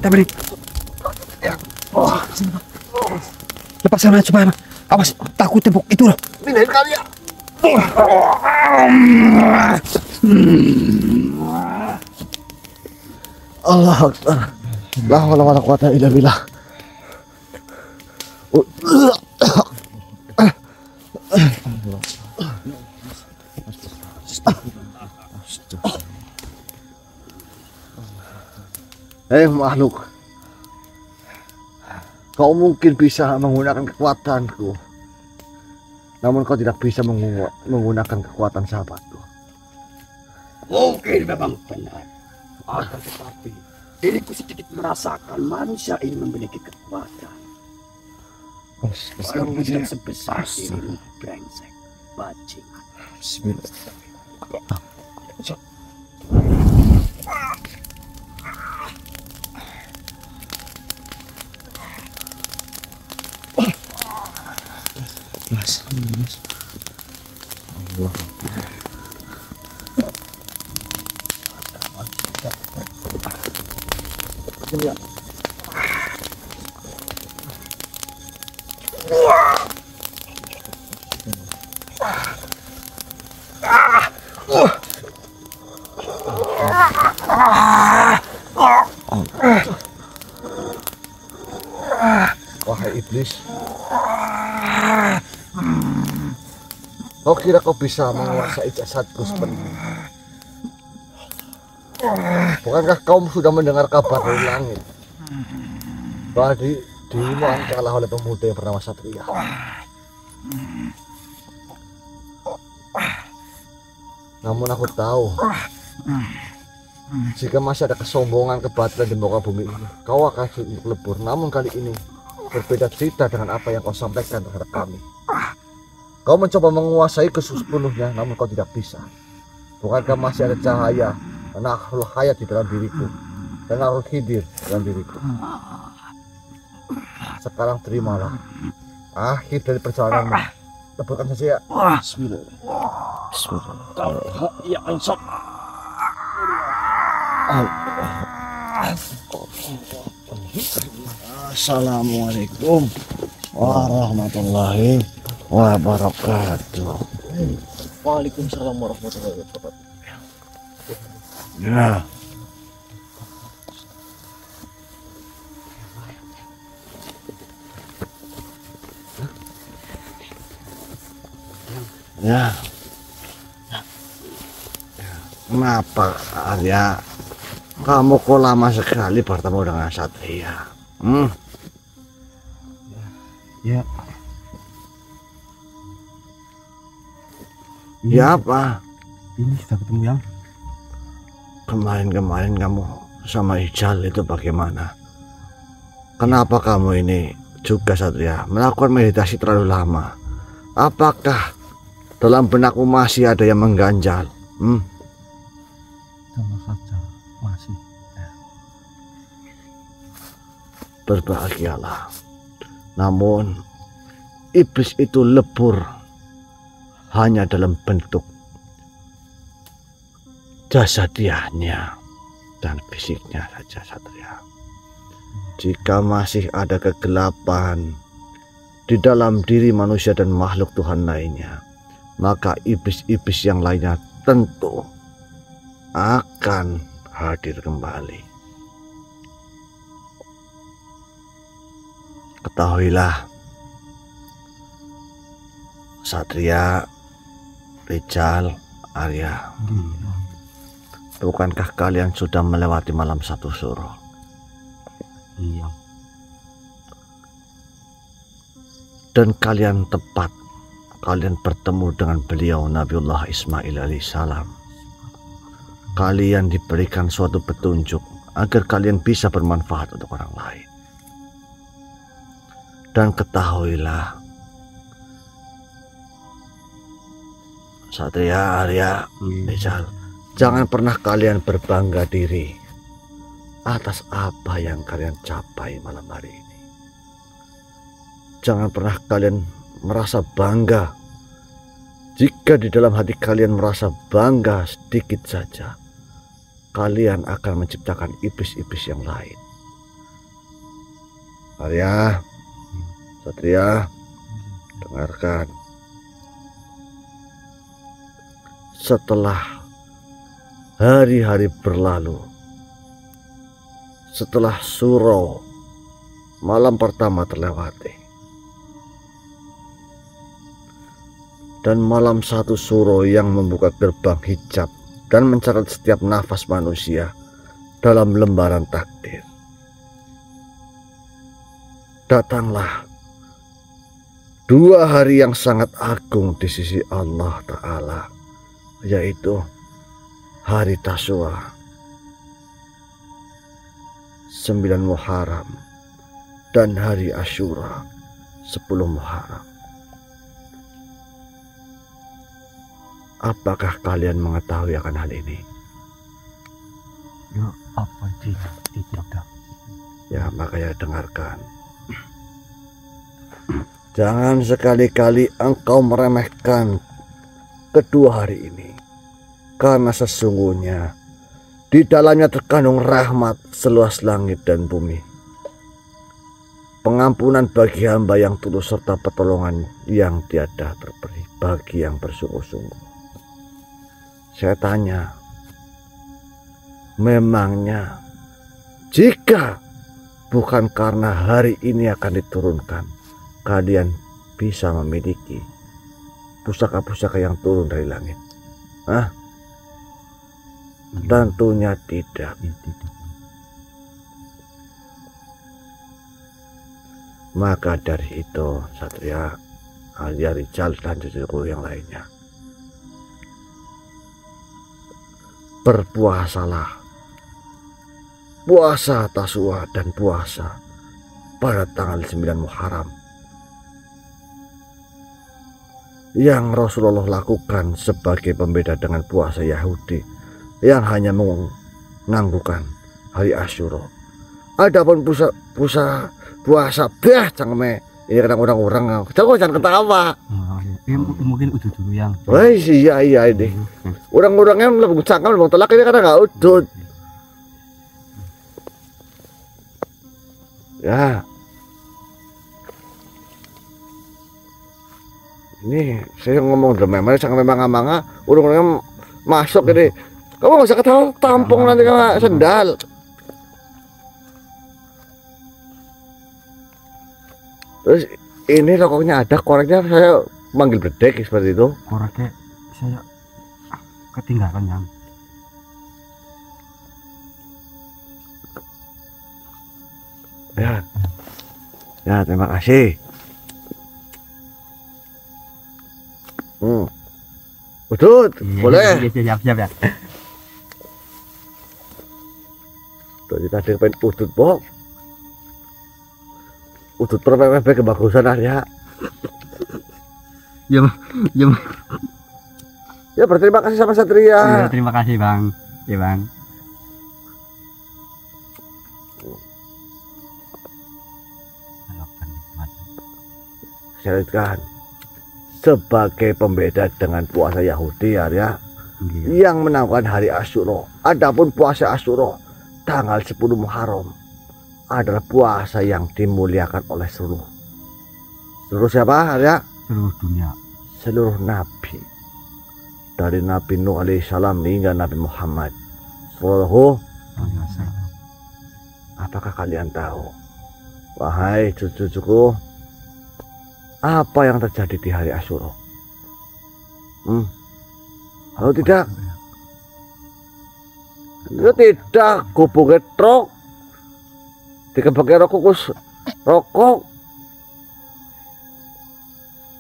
Tempelin. Lepaskan aja supaya awas, takut tembok itu loh. Pindahin kali ya. Allah Akbar. La haula wala quwata illa billah. Hei makhluk, kau mungkin bisa menggunakan kekuatanku, namun kau tidak bisa menggunakan kekuatan sahabatku. Mungkin memang benar, akan tetapi diriku sedikit merasakan manusia ini memiliki kekuatan. Walaupun tidak sebesar dirimu, brengsek, bajingan. Bismillah. Mas. Allah. Wahai iblis, kau kira kau bisa menguasai jasadku seperti ini? Bukankah kau sudah mendengar kabar dari langit bahwa dirimu akan kalah oleh pemuda yang bernama Satria? Namun aku tahu, jika masih ada kesombongan, kebatilan di muka bumi ini, kau akan sulit lebur. Namun kali ini berbeda cerita dengan apa yang kau sampaikan terhadap kami. Kau mencoba menguasai sepenuhnya, namun kau tidak bisa. Bukankah masih ada cahaya dan akhlul hayat di dalam diriku dan akhlul hidir dalam diriku? Sekarang terimalah akhir dari perjalananmu. Leburkan saja ya. Bismillah. Ya insya Assalamualaikum warahmatullahi wabarakatuh. Waalaikumsalam warahmatullahi wabarakatuh. Ya. Ya. Kenapa Arya? Kamu kok lama sekali bertemu dengan Satria? Ya. Ya apa? Ini kita ketemu yang Kemarin kamu sama Ijal itu bagaimana? Kenapa kamu ini juga Satria melakukan meditasi terlalu lama? Apakah dalam benakmu masih ada yang mengganjal? Tentu saja masih. Berbahagialah. Namun iblis itu lebur hanya dalam bentuk jasadiahnya dan fisiknya saja Satria. Jika masih ada kegelapan di dalam diri manusia dan makhluk Tuhan lainnya, maka iblis-iblis yang lainnya tentu akan hadir kembali. Ketahuilah Satria, Rijal, Arya, bukankah kalian sudah melewati malam satu suro? Iya. Dan kalian bertemu dengan beliau Nabiullah Ismail alaihissalam. Kalian diberikan suatu petunjuk agar kalian bisa bermanfaat untuk orang lain. Dan ketahuilah Satria, Arya, Rijal, jangan pernah kalian berbangga diri atas apa yang kalian capai malam hari ini. Jangan pernah kalian merasa bangga. Jika di dalam hati kalian merasa bangga sedikit saja, kalian akan menciptakan iblis-iblis yang lain. Arya, Satria, dengarkan. Setelah hari-hari berlalu, setelah suro malam pertama terlewati, dan malam satu suro yang membuka gerbang hijab dan mencatat setiap nafas manusia dalam lembaran takdir, datanglah 2 hari yang sangat agung di sisi Allah Ta'ala, yaitu hari Tasyura, 9 Muharram, dan hari Asyura, 10 Muharram. Apakah kalian mengetahui akan hal ini? Ya, apa tidak? Ya, makanya dengarkan. Jangan sekali-kali engkau meremehkan kedua hari ini, karena sesungguhnya di dalamnya terkandung rahmat seluas langit dan bumi, pengampunan bagi hamba yang tulus serta pertolongan yang tiada terperi bagi yang bersungguh-sungguh. Saya tanya, memangnya jika bukan karena hari ini akan diturunkan, kalian bisa memiliki pusaka-pusaka yang turun dari langit? Hah? Tentunya tidak. Maka dari itu, Satria, Arya, Rijal, dan cucuku yang lainnya, berpuasalah. Puasa Tasyura dan puasa pada tanggal 9 Muharram yang Rasulullah lakukan sebagai pembeda dengan puasa Yahudi yang hanya menangguhkan hari Asyura. Adapun puasa cangme ini kadang orang-orang jangan ketawa. Mungkin udah dulu yang. Wah iya ini. Orang-orangnya lebih cangkem lebih telak ini kadang nggak udut. Ya. Ini saya ngomong memang sangat memang orang-orangnya masuk ini. Kamu nggak usah ketawa, tampung nanti kamu sendal. Terus ini rokoknya ada, koreknya saya manggil bedek seperti itu. Koreknya saya ketinggalan yang. Ya terima kasih. Udut, boleh. Siap ya. Tuh tadi pengen udut bok. Udut perpepeh kebagusan Arya. Ya berterima kasih sama Satria. Ya, terima kasih Bang. Ya Bang. Saya lihatkan sebagai pembeda dengan puasa Yahudi Arya yang menanggalkan hari Asyura. Adapun puasa Asyura tanggal 10 Muharram adalah puasa yang dimuliakan oleh seluruh siapa Arya? Seluruh dunia, seluruh nabi, dari Nabi Nuh alaihissalam hingga Nabi Muhammad sallallahu alaihi wasallam. Apakah kalian tahu, wahai cucu-cucuku, apa yang terjadi di hari Asyura? Kalau tidak, itu tidak gubuk truk dikebaki rokok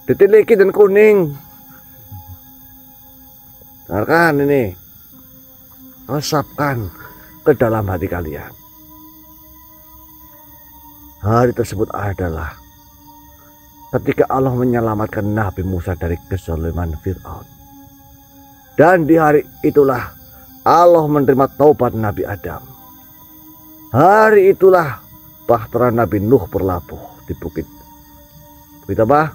ditiliki dan kuning. Dengarkan ini, resapkan ke dalam hati kalian. Hari tersebut adalah ketika Allah menyelamatkan Nabi Musa dari kezaliman Fir'aun. Dan di hari itulah Allah menerima taubat Nabi Adam. Hari itulah bahtera Nabi Nuh berlabuh di bukit apa?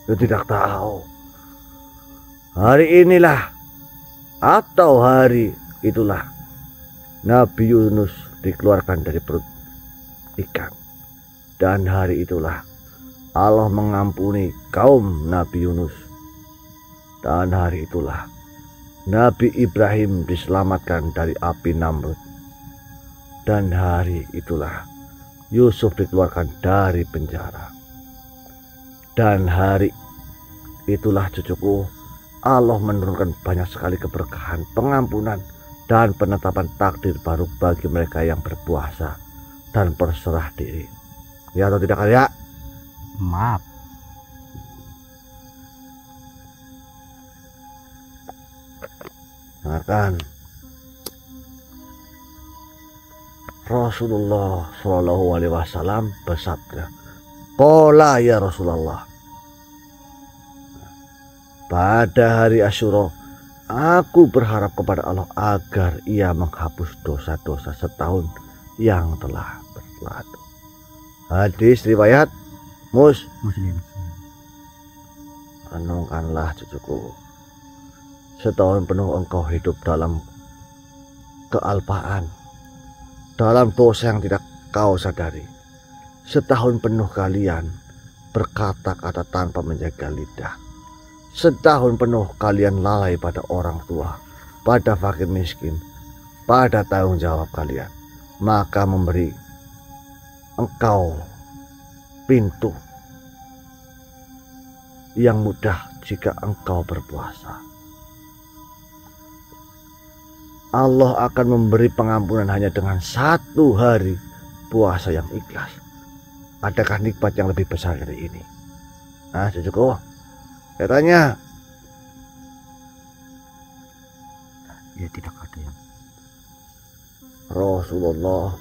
Itu tidak tahu. Hari inilah atau hari itulah Nabi Yunus dikeluarkan dari perut ikan. Dan hari itulah Allah mengampuni kaum Nabi Yunus. Dan hari itulah Nabi Ibrahim diselamatkan dari api Namrud. Dan hari itulah Yusuf dikeluarkan dari penjara. Dan hari itulah cucuku, Allah menurunkan banyak sekali keberkahan, pengampunan, dan penetapan takdir baru bagi mereka yang berpuasa dan berserah diri. Ya atau tidak ya? Maaf. Dengarkan. Rasulullah Shallallahu Alaihi Wasallam bersabda, "Qala ya Rasulullah, pada hari Asyura, aku berharap kepada Allah agar Ia menghapus dosa-dosa setahun yang telah berlalu." Hadis riwayat Muslim. Renungkanlah cucuku, setahun penuh engkau hidup dalam kealpaan, dalam dosa yang tidak kau sadari. Setahun penuh kalian berkata-kata tanpa menjaga lidah. Setahun penuh kalian lalai pada orang tua, pada fakir miskin, pada tanggung jawab kalian. Maka memberi engkau pintu yang mudah jika engkau berpuasa. Allah akan memberi pengampunan hanya dengan 1 hari puasa yang ikhlas. Adakah nikmat yang lebih besar dari ini? Nah, cucuku, saya tanya. Ya tidak ada yang. Rasulullah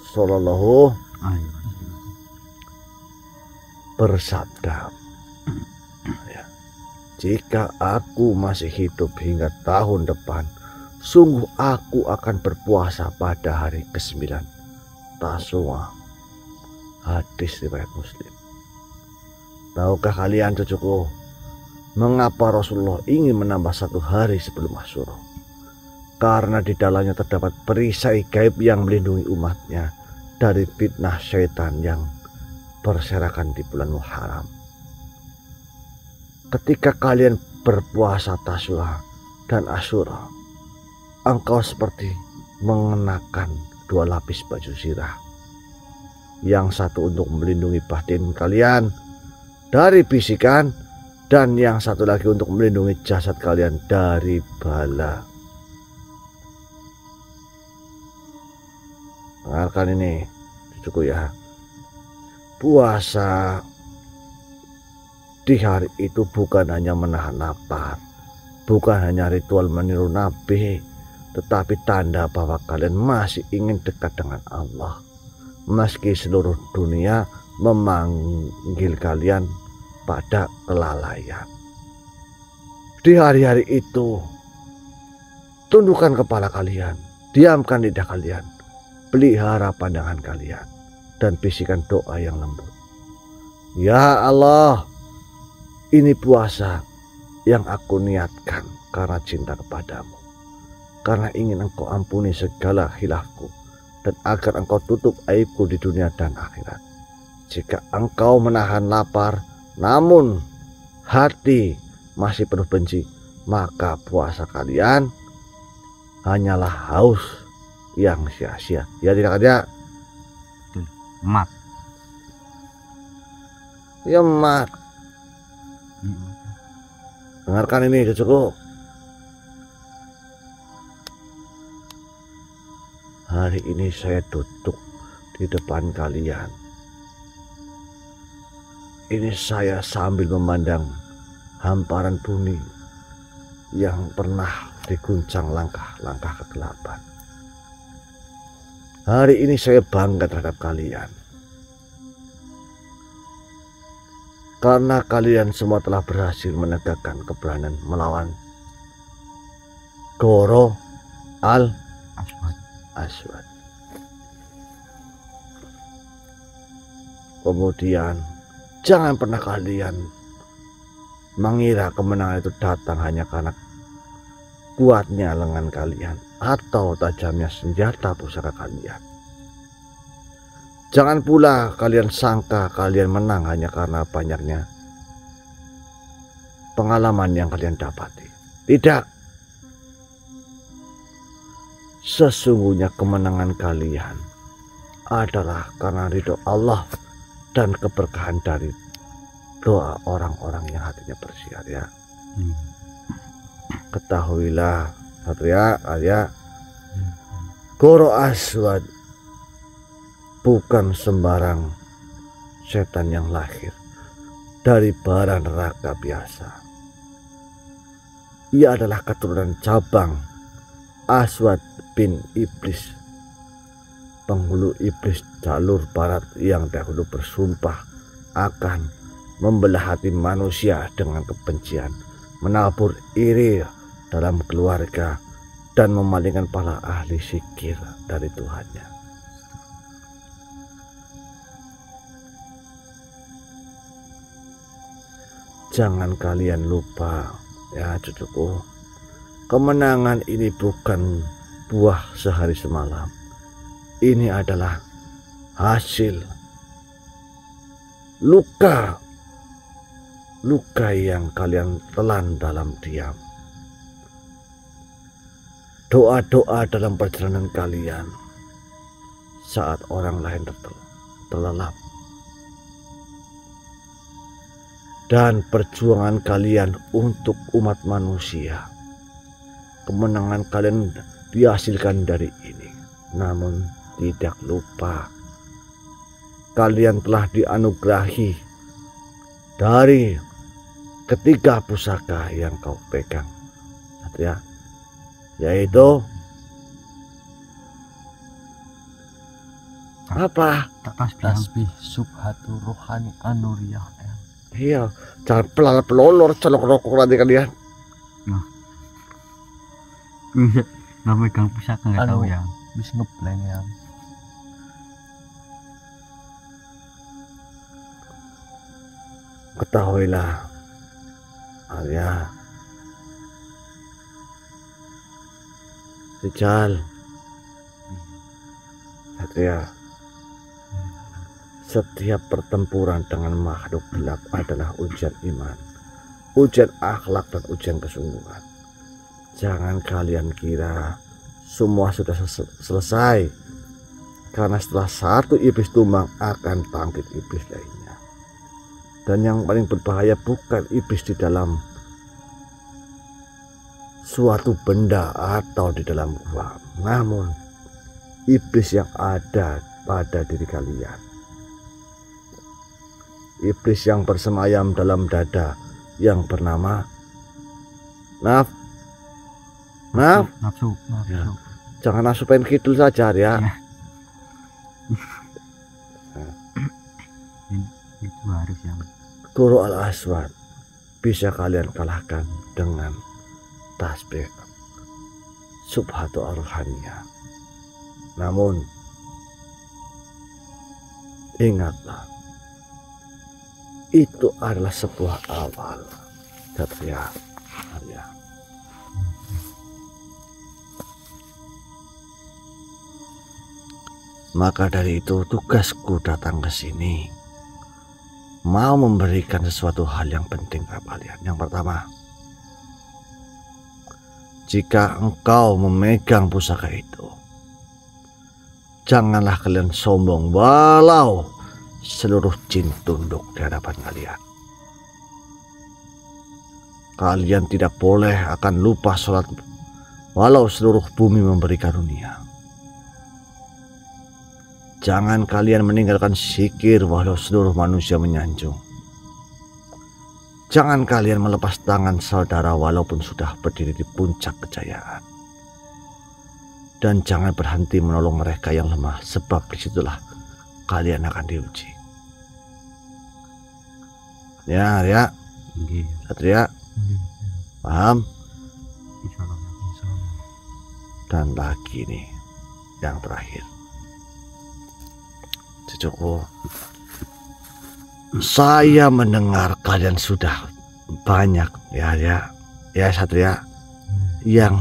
Shallallahu Ayo. bersabda, ya, jika aku masih hidup hingga tahun depan, sungguh aku akan berpuasa pada hari ke-9 Tasyura. Hadis riwayat Muslim. Tahukah kalian cucuku, mengapa Rasulullah ingin menambah 1 hari sebelum Asyura? Karena di dalamnya terdapat perisai gaib yang melindungi umatnya dari fitnah syaitan yang berserakan di bulan Muharram. Ketika kalian berpuasa Tasyura dan Asyura, engkau seperti mengenakan 2 lapis baju zirah. Yang satu untuk melindungi batin kalian dari bisikan, dan yang satu lagi untuk melindungi jasad kalian dari bala. Dengarkan ini cucuku ya. Puasa di hari itu bukan hanya menahan lapar, bukan hanya ritual meniru Nabi, tetapi tanda bahwa kalian masih ingin dekat dengan Allah. Meski seluruh dunia memanggil kalian pada kelalaian. Di hari-hari itu, tundukkan kepala kalian, diamkan lidah kalian, pelihara pandangan kalian, dan bisikan doa yang lembut. Ya Allah, ini puasa yang aku niatkan karena cinta kepadamu, karena ingin engkau ampuni segala khilafku, dan agar engkau tutup aibku di dunia dan akhirat. Jika engkau menahan lapar, namun hati masih penuh benci, maka puasa kalian hanyalah haus yang sia-sia. Ya tidak ada. Mat. Ya mat. Dengarkan ini cucuku. Hari ini saya duduk di depan kalian. Ini saya sambil memandang hamparan bumi yang pernah diguncang langkah-langkah kegelapan. Hari ini saya bangga terhadap kalian. Karena kalian semua telah berhasil menegakkan keberanian melawan Goro Al-Aswad. Kemudian jangan pernah kalian mengira kemenangan itu datang hanya karena kuatnya lengan kalian atau tajamnya senjata pusaka kalian. Jangan pula kalian sangka kalian menang hanya karena banyaknya pengalaman yang kalian dapati. Tidak. Sesungguhnya kemenangan kalian adalah karena ridho Allah dan keberkahan dari doa orang-orang yang hatinya bersih, Arya. Ketahuilah, Satria, Arya, Goro Aswad bukan sembarang setan yang lahir dari bara neraka biasa. Ia adalah keturunan cabang Aswad bin Iblis, penghulu iblis jalur barat yang dahulu bersumpah akan membelah hati manusia dengan kebencian, menabur iri dalam keluarga, dan memalingkan para ahli zikir dari Tuhannya. Jangan kalian lupa, ya cucuku, kemenangan ini bukan buah sehari semalam. Ini adalah hasil luka yang kalian telan dalam diam. Doa-doa dalam perjalanan kalian saat orang lain terlelap. Dan perjuangan kalian untuk umat manusia. Kemenangan kalian dihasilkan dari ini. Namun tidak lupa, kalian telah dianugerahi dari ketiga pusaka yang kau pegang, ya, yaitu apa? Tasbih subhatu rohani anuriyah. Iya, jangan pelolor colok rokok nanti kalian. Nggak megang pusaka, nggak tahu ya. Bisa ngebleng ya. Ketahuilah, Arya, Rijal, Satria, setiap pertempuran dengan makhluk gelap adalah ujian iman, ujian akhlak, dan ujian kesungguhan. Jangan kalian kira semua sudah selesai, karena setelah satu iblis tumbang akan bangkit iblis lainnya. Dan yang paling berbahaya bukan iblis di dalam suatu benda atau di dalam gua, namun iblis yang ada pada diri kalian. Iblis yang bersemayam dalam dada yang bernama nafsu. Ya. Jangan nafsu pengen kidul saja ya. Itu harus yang Guru Al-Aswad bisa kalian kalahkan dengan tasbih subhatu ar-rohaniyah. Namun ingatlah, itu adalah sebuah awal, Satria. Arya. Maka dari itu tugasku datang ke sini mau memberikan sesuatu hal yang penting kepada kalian. Yang pertama, jika engkau memegang pusaka itu, janganlah kalian sombong walau seluruh jin tunduk di hadapan kalian. Kalian tidak boleh akan lupa sholat walau seluruh bumi memberi karunia. Jangan kalian meninggalkan zikir walau seluruh manusia menyanjung. Jangan kalian melepas tangan saudara walaupun sudah berdiri di puncak kejayaan. Dan jangan berhenti menolong mereka yang lemah, sebab disitulah kalian akan diuji. Ya, Arya, Satria, paham? Dan lagi nih yang terakhir, cucuku, saya mendengar kalian sudah banyak ya Satria, yang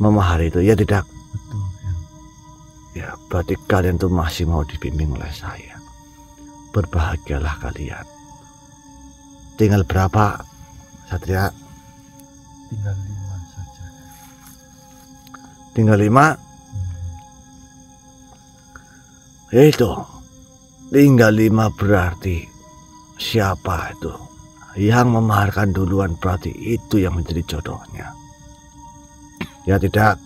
memahari itu, ya tidak? Betul, Yang. Ya, berarti kalian tuh masih mau dibimbing oleh saya. Berbahagialah kalian. Tinggal berapa, Satria? Tinggal 5 saja. Tinggal 5? Itu. Tinggal 5 berarti siapa itu? Yang memaharkan duluan berarti itu yang menjadi jodohnya. Ya tidak?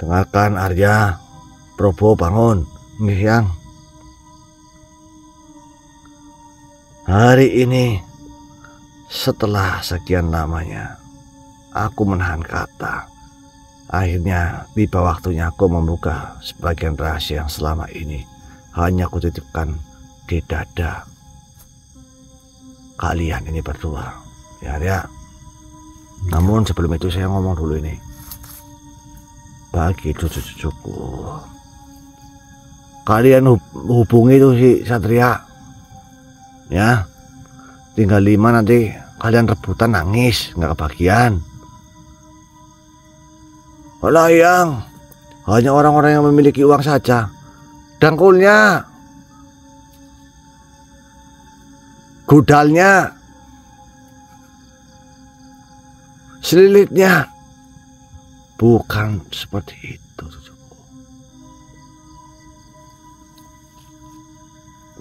Dengarkan Arya, Probo bangun. Nggih, Yang. Hari ini setelah sekian lamanya aku menahan kata. Akhirnya tiba waktunya aku membuka sebagian rahasia yang selama ini hanya aku titipkan di dada kalian ini berdua. Ya, Arya. Namun sebelum itu saya ngomong dulu ini. Bagi cucu-cucuku, kalian hubungi tuh si Satria. Ya, tinggal 5 nanti kalian rebutan nangis, nggak kebagian. Alah, Yang, hanya orang-orang yang memiliki uang saja. Dangkulnya, gudalnya, selilitnya, bukan seperti itu, cucuku.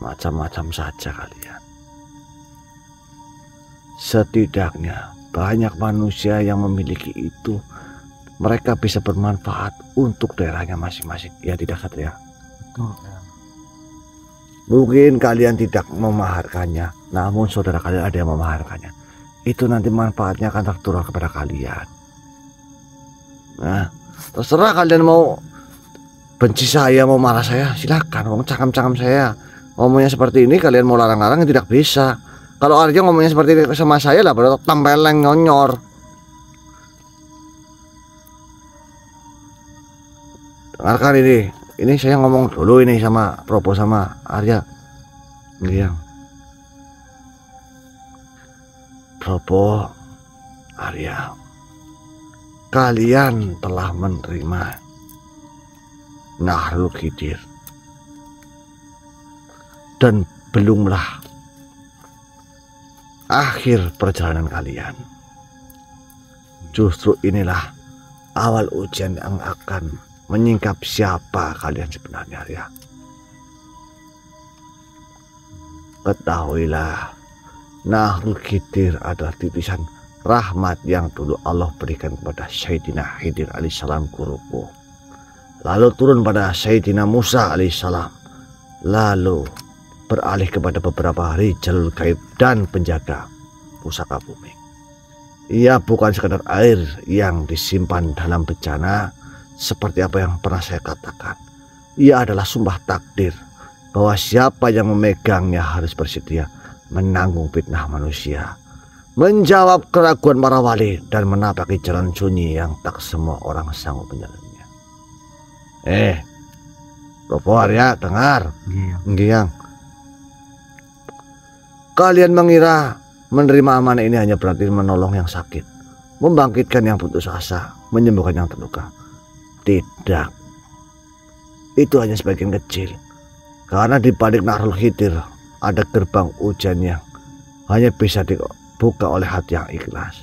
Macam-macam saja kalian. Setidaknya banyak manusia yang memiliki itu. Mereka bisa bermanfaat untuk daerahnya masing-masing. Ya tidak, Satria? Betul, Yang. Mungkin kalian tidak memaharkannya, namun saudara kalian ada yang memaharkannya. Itu nanti manfaatnya akan tertular kepada kalian. Nah, terserah kalian mau benci saya, mau marah saya, silakan. Cakam-cakam saya ngomongnya seperti ini, kalian mau larang-larang tidak bisa. Kalau Arya ngomongnya seperti ini sama saya lah, berarti tempeleng nyonyor. Dengarkan ini saya ngomong dulu ini sama Probo sama Arya. Yang Probo, Arya, kalian telah menerima Nahrul Khidir dan belumlah akhir perjalanan kalian. Justru inilah awal ujian yang akan menyingkap siapa kalian sebenarnya, ya. Ketahuilah, Nahrul Khidir adalah titisan rahmat yang dulu Allah berikan kepada Sayyidina Khidir alaihissalam guruku. Lalu turun pada Sayyidina Musa alaihissalam. Lalu beralih kepada beberapa rijal gaib dan penjaga pusaka bumi. Ia bukan sekadar air yang disimpan dalam bejana seperti apa yang pernah saya katakan. Ia adalah sumpah takdir bahwa siapa yang memegangnya harus bersedia menanggung fitnah manusia, menjawab keraguan para wali, dan menapaki jalan sunyi yang tak semua orang sanggup menjalannya. Probo, Arya, dengar. Yang kalian mengira menerima amanah ini hanya berarti menolong yang sakit, membangkitkan yang putus asa, menyembuhkan yang terluka. Tidak, itu hanya sebagian kecil. Karena di balik Nahrul Khidir ada gerbang ujian yang hanya bisa dibuka oleh hati yang ikhlas.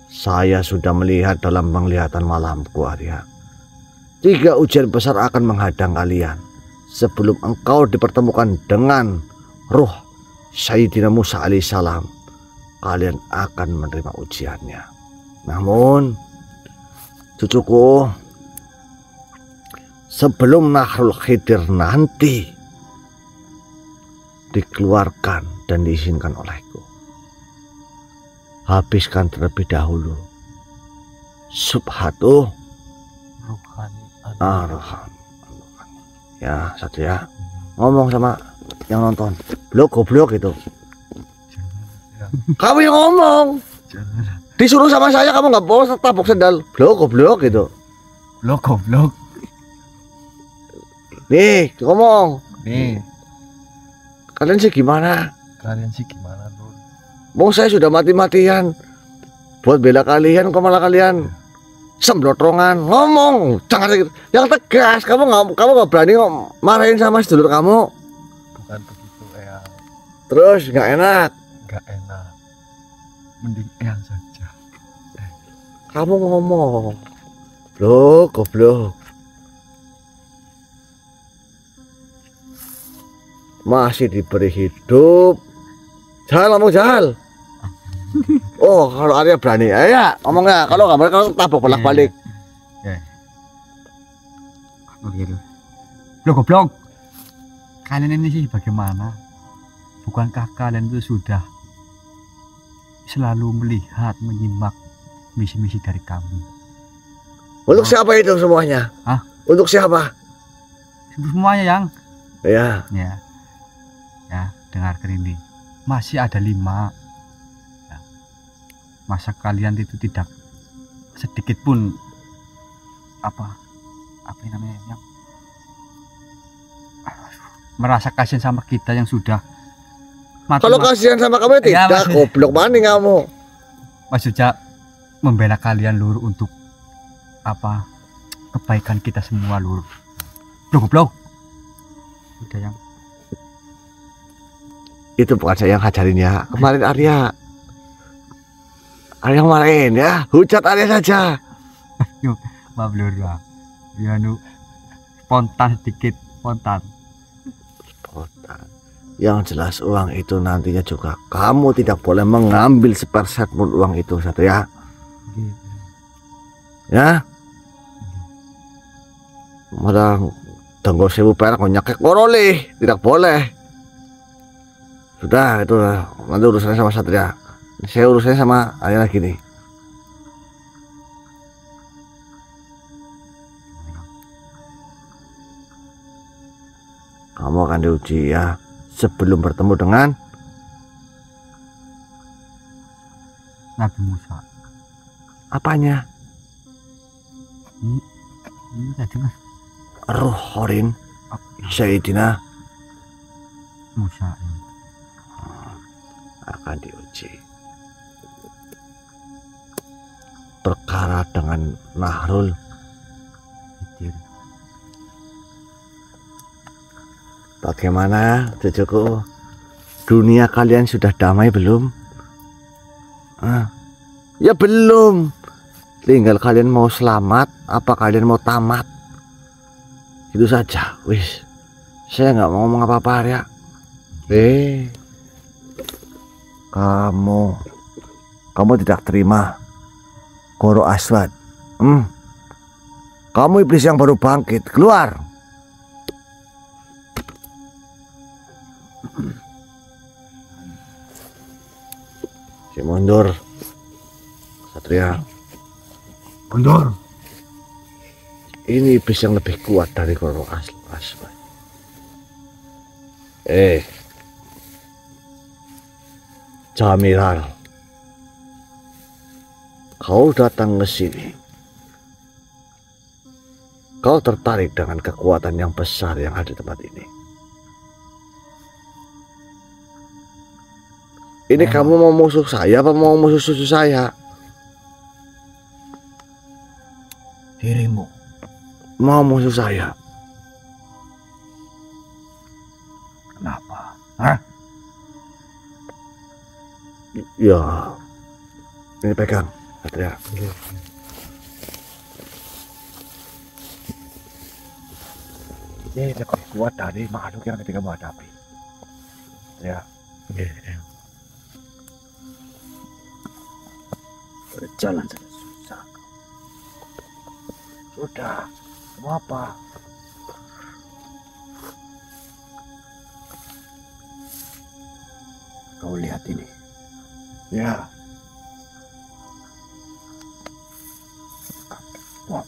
Saya sudah melihat dalam penglihatan malamku, Arya. 3 ujian besar akan menghadang kalian sebelum engkau dipertemukan dengan ruh Sayyidina Musa alaihissalam. Kalian akan menerima ujiannya. Namun, cucuku, sebelum Nahrul Khidir nanti dikeluarkan dan diizinkan olehku, habiskan terlebih dahulu subhatu Rohani. rohani. Ya, satu ya. Ngomong sama yang nonton. Goblok itu. Kamu yang ngomong. Disuruh sama saya, kamu nggak boleh tabok sendal. Goblok gitu. Goblok. Nih, ngomong. Nih. Kalian sih gimana? Kalian sih gimana, Lur? Mau saya sudah mati-matian buat bela kalian, kok malah kalian semblotrongan ngomong, jangan yang tegas. Kamu nggak berani marahin sama sedulur kamu. Bukan begitu, Eyang. Terus nggak enak. Nggak enak. Mending Eyang saja. Kamu ngomong, blok, goblok. Masih diberi hidup. Jahal ngomong jahal. Oh, kalau Arya berani, ya ngomongnya. Kalau nggak berani, kalau tabok bolak-balik. Oh gitu. Loh goblok. Kalian ini sih bagaimana? Bukankah kalian itu sudah selalu melihat, menyimak misi-misi dari kami? Untuk siapa itu semuanya? Hah? Untuk siapa? Semuanya yang Ya. Ya, dengarkan ini. Masih ada 5. Ya. Masa kalian itu tidak sedikit pun apa yang namanya yang merasa kasihan sama kita yang sudah mati. Kalau kasihan sama kamu Ya, tidak, goblok maning kamu. maksudnya membela kalian, Lur, untuk apa kebaikan kita semua, Lur. Loh goblok. Udah yang Itu bukan saya yang ngajarin ya. Kemarin Arya kemarin ya. Hujat Arya saja. maaf, Lur, ya nu spontan sedikit, spontan. Yang jelas uang itu nantinya juga kamu tidak boleh mengambil seperset pun uang itu, satu ya. Ya. Malah tenggo 1000 perak nyakek koroleh, tidak boleh. Sudah, itu nanti urusannya sama Satria. Saya urusannya sama Arya lagi nih. Kamu akan diuji ya sebelum bertemu dengan Nabi Musa. apanya? Ini tadi mas Ruh Horin Sayyidina Musa ya. akan diuji. Perkara dengan Nahrul Khidir. Bagaimana cucuku? Dunia kalian sudah damai belum? Ya belum. Tinggal kalian mau selamat apa kalian mau tamat. Itu saja. Wis. Saya nggak mau ngomong apa-apa ya. Kamu tidak terima Goro Aswad. Kamu iblis yang baru bangkit. Keluar. Si mundur. Satria. Mundur. Ini iblis yang lebih kuat dari Goro Aswad. Jamiral, kau datang ke sini. Kau tertarik dengan kekuatan yang besar yang ada di tempat ini. Ini kamu mau musuh saya apa mau musuh susu saya? Dirimu. Mau musuh saya. Kenapa? Hah? Ya, ini pegang, Satria. Ini lebih kuat dari makhluk yang ketika menghadapi. Ya. Berjalan saja susah. Sudah. Mau apa? Kau lihat ini. Ya. Wah.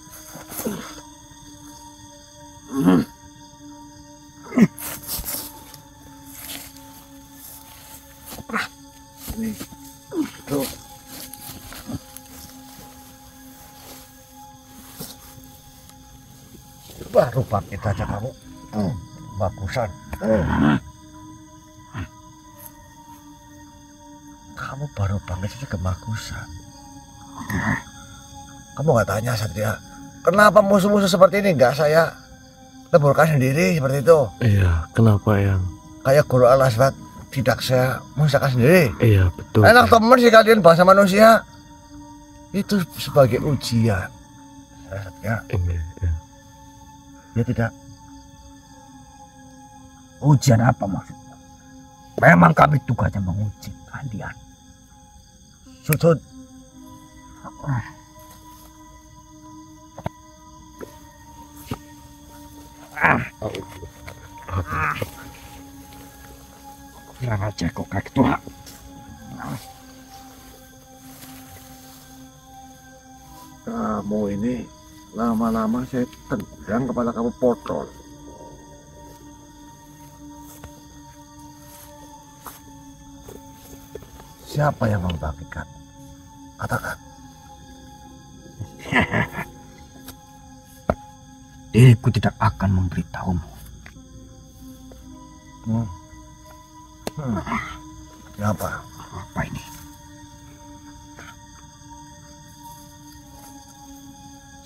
Ini. Tuh. Baru pakai aja kamu. Bagusan. baru bangkit saja kemakusan. Kamu nggak tanya Satria, kenapa musuh-musuh seperti ini nggak saya leburkan sendiri seperti itu? Iya, kenapa Eyang? Kayak Guru Al-Aswad tidak saya musnahkan sendiri. Iya, betul. Enak temen sih kalian bahasa manusia. Itu sebagai ujian. Ya, Ini, ya. ya tidak. Ujian apa maksudnya? Memang kami tugasnya menguji kalian. Sudut. Kurang aja kok kayak ketua. Kamu ini lama-lama saya tendang kepala kamu potol. Siapa yang membagikan? Katakan. Diriku tidak akan memberitahumu. Siapa? Apa ini?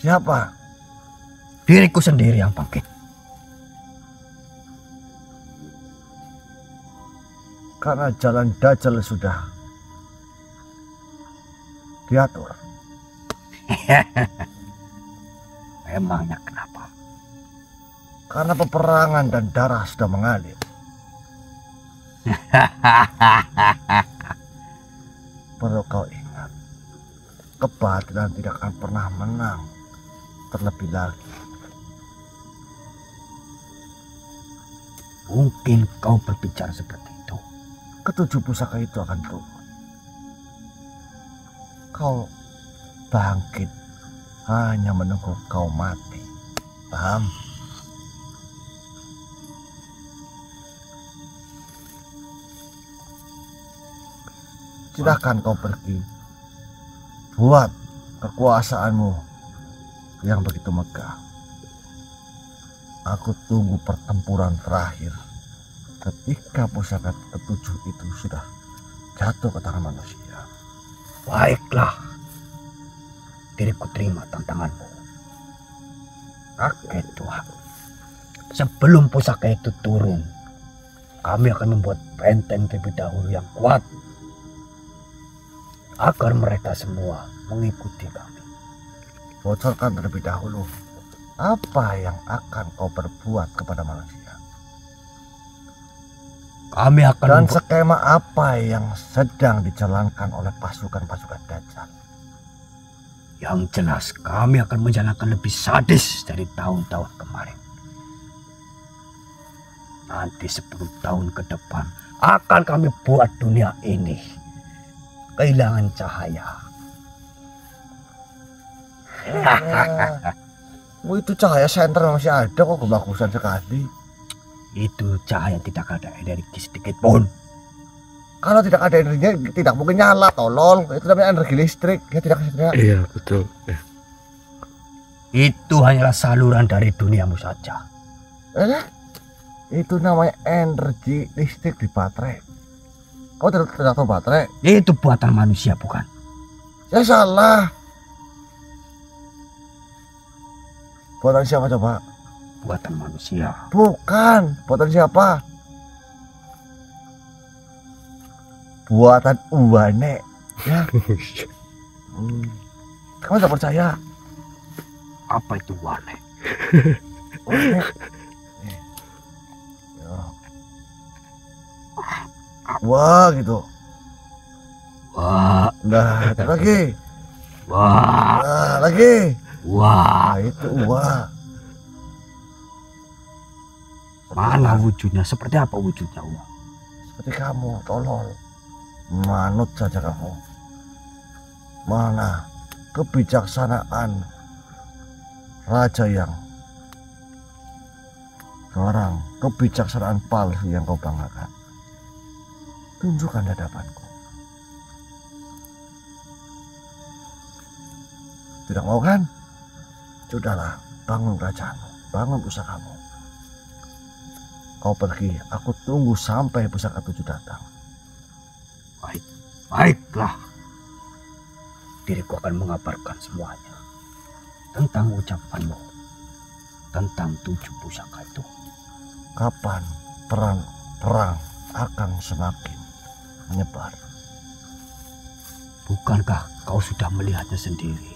Siapa? Diriku sendiri yang bangkit. Karena jalan Dajjal sudah diatur. Emangnya kenapa? Karena peperangan dan darah sudah mengalir. Perlu kau ingat, kebatilan tidak akan pernah menang terlebih lagi. Mungkin kau berbicara seperti itu. Ketujuh pusaka itu akan turun. Kau bangkit hanya menunggu kau mati. Paham? Silahkan kau pergi. Buat kekuasaanmu yang begitu megah. Aku tunggu pertempuran terakhir. Ketika pusaka ketujuh itu sudah jatuh ke tangan manusia. Baiklah. Diriku terima tantanganmu. Kakek tua. Sebelum pusaka itu turun, kami akan membuat benteng terlebih dahulu yang kuat. Agar mereka semua mengikuti kami. Bocorkan terlebih dahulu. Apa yang akan kau perbuat kepada manusia? Kami akan Dan skema apa yang sedang dijalankan oleh pasukan-pasukan Dajjal? Yang jelas kami akan menjalankan lebih sadis dari tahun-tahun kemarin. Nanti 10 tahun ke depan akan kami buat dunia ini kehilangan cahaya. Itu cahaya senter masih ada kok, kebagusan sekali. Itu cahaya tidak ada energi sedikit pun. Kalau tidak ada energinya tidak mungkin nyala, tolol. Itu namanya energi listrik. Ya tidak sedang. Iya, betul. Ya. Itu hanyalah saluran dari duniamu saja. Itu namanya energi listrik di baterai. Kau tidak tahu baterai? Itu buatan manusia, bukan? Ya salah. Buatan siapa coba? Buatan manusia. Bukan. Buatan siapa? Buatan Uwane. Ya. Kamu tidak percaya? Apa itu Wane? Uwane. Wah gitu. Wah, Nah, itu lagi. wah, Nah, lagi. wah. Nah, itu wah. Mana wujudnya? Seperti apa wujudnya, Wah? Seperti kamu, tolol. Manut saja kamu. Mana kebijaksanaan raja yang sekarang kebijaksanaan palsu yang kau banggakan? Tunjukkan di hadapanku. Tidak mau kan? Sudahlah, bangun kerajaanmu, bangun pusakamu. Kau pergi, aku tunggu sampai pusaka 7 datang. Baik. Baiklah. Diriku akan mengabarkan semuanya tentang ucapanmu, tentang 7 pusaka itu. Kapan perang akan semakin menyebar? Bukankah kau sudah melihatnya sendiri?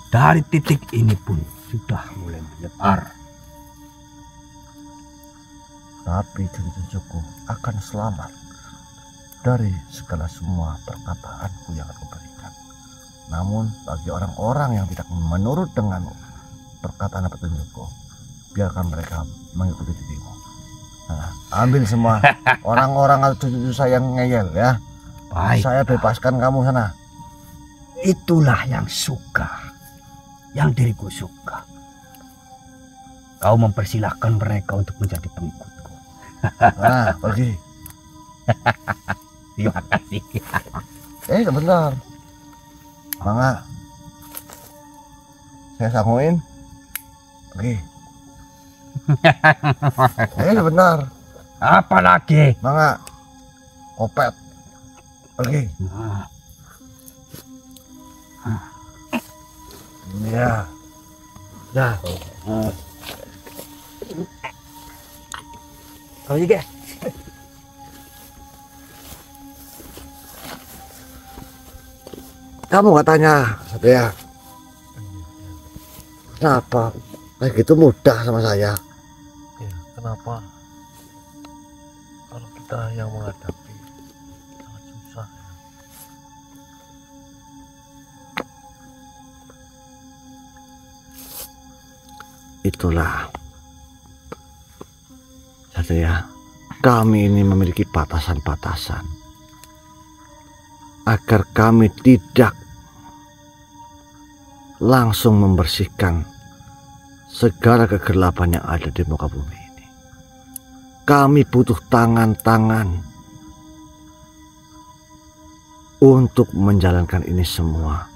Dari titik ini pun sudah mulai menyebar. Tapi cucu-cucuku akan selamat dari segala semua perkataanku yang aku berikan. Namun bagi orang-orang yang tidak menurut dengan perkataan dan petunjukku, biarkan mereka mengikuti dirimu. Nah, ambil semua orang-orang atau cucu-cucu saya yang ngeyel ya. Baik. Saya bebaskan kamu sana. Itulah yang yang diriku suka. Kau mempersilahkan mereka untuk menjadi pengikutku. Nah, pergi. Terima kasih. Sebentar. Mangga. Saya sangguin. Pergi. Sebentar. Apa lagi? Mangga. Opet. Pergi. Ya. Ya. Kau juga. Kamu nggak tanya, Satria? Kenapa kayak gitu mudah sama saya? Ya, kenapa? Kalau kita yang menghadapi sangat susah ya. Itulah, Satria, kami ini memiliki batasan-batasan agar kami tidak langsung membersihkan segala kegelapan yang ada di muka bumi ini. Kami butuh tangan-tangan untuk menjalankan ini semua.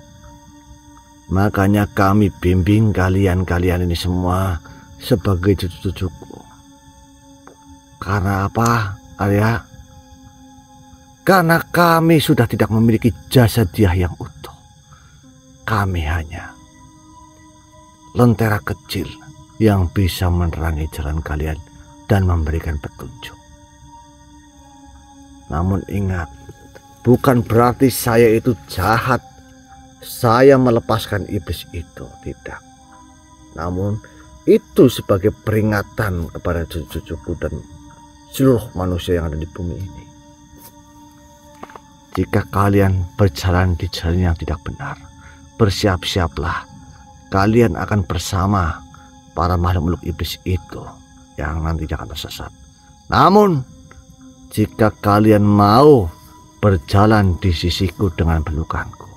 Makanya kami bimbing kalian ini semua sebagai cucu-cucuku. Karena apa, Arya? Karena kami sudah tidak memiliki jasadiah yang utuh. Kami hanya lentera kecil yang bisa menerangi jalan kalian dan memberikan petunjuk. Namun ingat, bukan berarti saya itu jahat. Saya melepaskan iblis itu, tidak. Namun itu sebagai peringatan kepada cucu-cucuku dan seluruh manusia yang ada di bumi ini. Jika kalian berjalan di jalan yang tidak benar, bersiap-siaplah. Kalian akan bersama para makhluk iblis itu yang nantinya akan tersesat. Namun, jika kalian mau berjalan di sisiku dengan pelukanku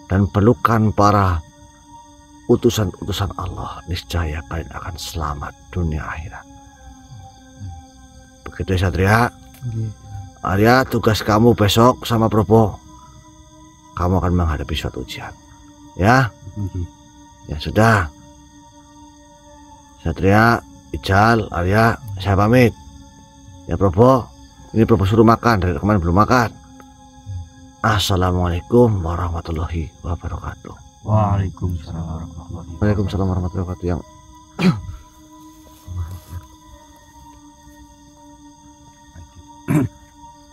dan pelukan para utusan-utusan Allah, niscaya kalian akan selamat dunia akhirat. Begitu, Satria. Arya, tugas kamu besok sama Probo, kamu akan menghadapi suatu ujian, ya? Ya sudah, Satria, Ijal, Arya, saya pamit. Ya Probo, ini Probo suruh makan, dari kemarin belum makan. Assalamualaikum warahmatullahi wabarakatuh. Waalaikumsalam warahmatullahi wabarakatuh. Yang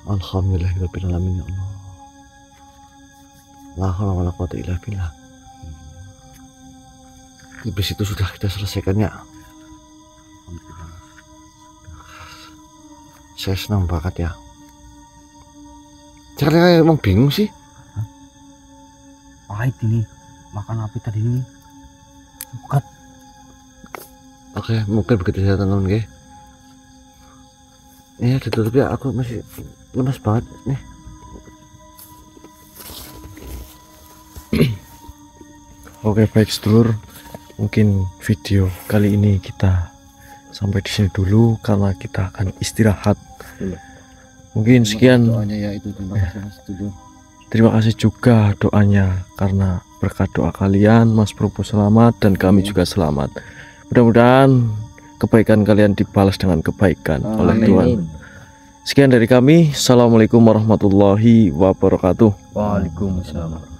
Alhamdulillahirabbil alamin, ya Allah. La haula wala quwwata illa billah. Iblis itu sudah kita selesaikan, ya. Saya senang banget, ya. Caranya emang bingung sih. Pahit ini makan api tadi ini. Bukat. Oke, mungkin begitu saya tonton, oke. Iya, ditutup ya, aku masih lemas banget nih. Oke, baik sedulur. Mungkin video kali ini kita sampai di sini dulu karena kita akan istirahat. Mungkin sekian. Doanya ya itu, terima kasih Mas Dulur. Terima kasih juga doanya karena berkat doa kalian Mas Probo selamat dan kami juga selamat. Mudah-mudahan kebaikan kalian dibalas dengan kebaikan oleh Tuhan. Sekian dari kami. Assalamualaikum warahmatullahi wabarakatuh. Waalaikumsalam.